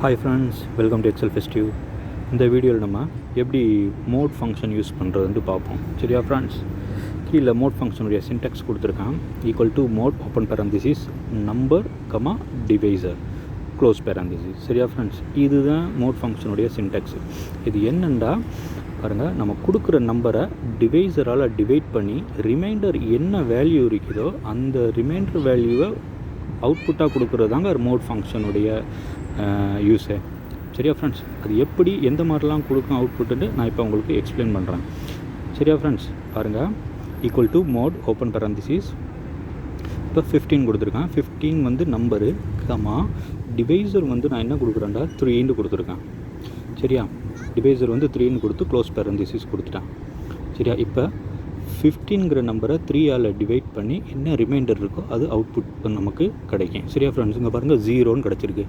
Hi friends, welcome to Excel Festive. இந்த வீடியோவில் நம்ம எப்படி மோட் ஃபங்க்ஷன் யூஸ் பண்ணுறதுன்ட்டு பார்ப்போம். சரியா ஃப்ரெண்ட்ஸ், கீழே மோட் ஃபங்க்ஷனுடைய சின்டெக்ஸ் கொடுத்துருக்கான். Equal to mod open parenthesis number comma divisor close parenthesis. சரியா ஃப்ரெண்ட்ஸ், இதுதான் மோட் ஃபங்க்ஷனுடைய சின்டெக்ஸ். இது என்னென்னா பாருங்கள், நம்ம கொடுக்குற நம்பரை டிவைசரால் டிவைட் பண்ணி ரிமைண்டர் என்ன வேல்யூ இருக்குதோ அந்த ரிமைண்டர் வேல்யூவை அவுட்புட்டாக கொடுக்குறது தாங்க மோட் ஃபங்க்ஷனுடைய யூஸு. சரியா ஃப்ரெண்ட்ஸ், அது எப்படி எந்த மாதிரிலாம் கொடுக்கும் அவுட்புட்டுன்னு நான் இப்போ உங்களுக்கு எக்ஸ்பிளைன் பண்ணுறேன். சரியா ஃப்ரெண்ட்ஸ், பாருங்கள், equal to mod open parenthesis இப்போ 15 கொடுத்துருக்கேன். 15 வந்து நம்பரு கமா டிவைசர் வந்து நான் என்ன கொடுக்குறேன்டா 3ன்னு கொடுத்துருக்கேன். சரியா, டிவைசர் வந்து 3ன்னு கொடுத்து க்ளோஸ் பேரந்திசிஸ் கொடுத்துட்டேன். சரியா, இப்போ 15ங்கிற நம்பரை 3ஆல் டிவைட் பண்ணி என்ன ரிமைண்டர் இருக்கோ அது அவுட்புட் நமக்கு கிடைக்கும். சரியா ஃப்ரெண்ட்ஸ், இங்கே பாருங்கள் 0ன்னு கிடச்சிருக்கு.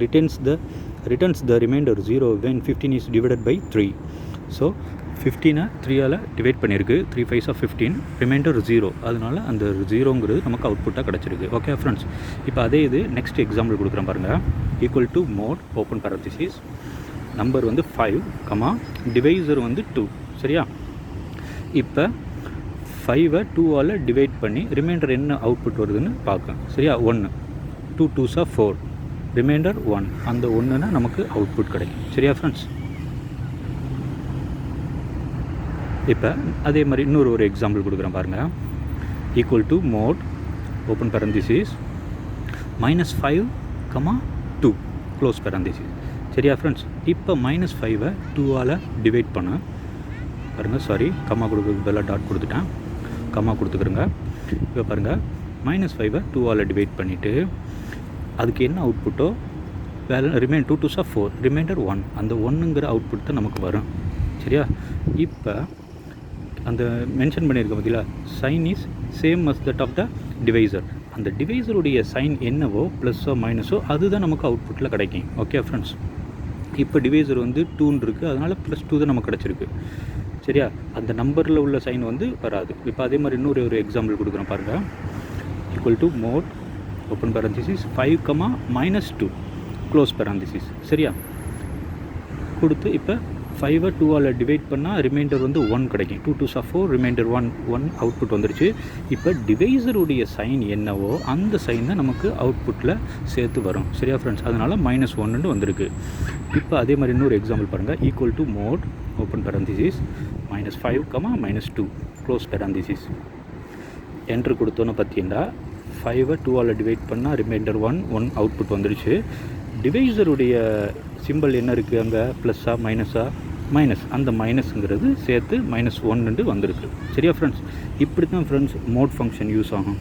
Returns the remainder 0 when 15 is divided by 3. So 15 3ஆல் டிவைட் பண்ணியிருக்கு. 3 5 15, ரிமைண்டர் 0, அதனால் அந்த 0ங்கிறது நமக்கு அவுட்புட்டாக கிடச்சிருக்கு. ஓகே ஃப்ரெண்ட்ஸ், இப்போ அதே இது நெக்ஸ்ட் எக்ஸாம்பிள் கொடுக்குறேன் பாருங்கள். Equal to mod open parenthesis number வந்து 5 கமா டிவைசர் வந்து 2. சரியா, இப்போ 5ஐ 2ஆல் டிவைட் பண்ணி ரிமைண்டர் என்ன அவுட்புட் வருதுன்னு பார்க்க. சரியா, 1 2 2s 4, ரிமைண்டர் 1, அந்த 1னா நமக்கு அவுட்புட் கிடைக்கும். சரியா ஃப்ரெண்ட்ஸ், இப்போ அதே மாதிரி இன்னொரு எக்ஸாம்பிள் கொடுக்குறேன் பாருங்கள். Equal to mod open parenthesis -5 comma 2 close parenthesis. சரியா ஃப்ரெண்ட்ஸ், இப்போ -5ஐ 2ஆல் டிவைட் பண்ண பாருங்கள். சாரி, கம்மா கொடுக்குறது பதிலாக டாட் கொடுத்துட்டேன், கம்மா கொடுத்துக்கிறேங்க. இப்போ பாருங்கள், -5ஐ 2ஆல் டிவைட் பண்ணிவிட்டு அதுக்கு என்ன அவுட்புட்டோ ரிமைண்ட் 2 2s 4, ரிமைண்டர் 1, அந்த 1ங்கிற அவுட்புட் தான் நமக்கு வரும். சரியா, இப்போ அந்த மென்ஷன் பண்ணியிருக்க பார்த்தீங்களா, sign is same as that of the divisor. அந்த டிவைசருடைய சைன் என்னவோ ப்ளஸ்ஸோ மைனஸோ அதுதான் நமக்கு அவுட்புட்டில் கிடைக்கும். ஓகே ஃப்ரெண்ட்ஸ், இப்போ டிவைசர் வந்து 2 இருக்குது, அதனால் +2 தான் நமக்கு கிடச்சிருக்கு. சரியா, அந்த நம்பரில் உள்ள சைன் வந்து வராது. இப்போ அதே மாதிரி இன்னொரு எக்ஸாம்பிள் கொடுக்குறேன் பாருங்கள். Equal to mod open parenthesis 5 comma -2 close parenthesis. சரியா, கொடுத்து இப்போ 5ஐ 2ஆல் டிவைட் பண்ணால் ரிமைண்டர் வந்து 1 கிடைக்கும். 2 2s 4, ரிமைண்டர் 1 அவுட்புட் வந்துடுச்சு. இப்போ டிவைசருடைய சைன் என்னவோ அந்த சைன் தான் நமக்கு அவுட்புட்டில் சேர்த்து வரும். சரியா ஃப்ரெண்ட்ஸ், அதனால் -1ன்னு வந்திருக்கு. இப்போ அதே மாதிரி இன்னொரு எக்ஸாம்பிள் பாருங்கள். Equal to mod open parenthesis -5 comma -2 close parenthesis. Enter கொடுத்தோன்னு பார்த்தீங்கன்னா 5ஐ 2ஆல் டிவைட் பண்ணால் ரிமைண்டர் 1 அவுட்புட் வந்துடுச்சு. டிவைசருடைய சிம்பிள் என்ன இருக்குது அங்கே, ப்ளஸ்ஸா மைனஸா, மைனஸ், அந்த மைனஸுங்கிறது சேர்த்து -1 வந்திருக்கு. சரியா ஃப்ரெண்ட்ஸ், இப்படி தான் ஃப்ரெண்ட்ஸ் மோட் ஃபங்க்ஷன் யூஸ் ஆகும்.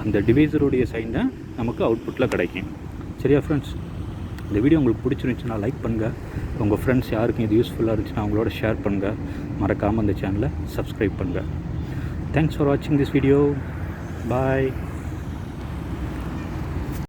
அந்த டிவைசருடைய சைன் தான் நமக்கு அவுட்புட்டில் கிடைக்கும். சரியா ஃப்ரெண்ட்ஸ், இந்த வீடியோ உங்களுக்கு பிடிச்சிருந்துச்சுன்னா லைக் பண்ணுங்கள். உங்கள் ஃப்ரெண்ட்ஸ் யாருக்கும் இது யூஸ்ஃபுல்லாக இருந்துச்சுன்னா அவங்களோட ஷேர் பண்ணுங்கள். மறக்காமல் இந்த சேனலை சப்ஸ்கிரைப் பண்ணுங்கள். தேங்க்ஸ் ஃபார் வாட்சிங் திஸ் வீடியோ. பாய்.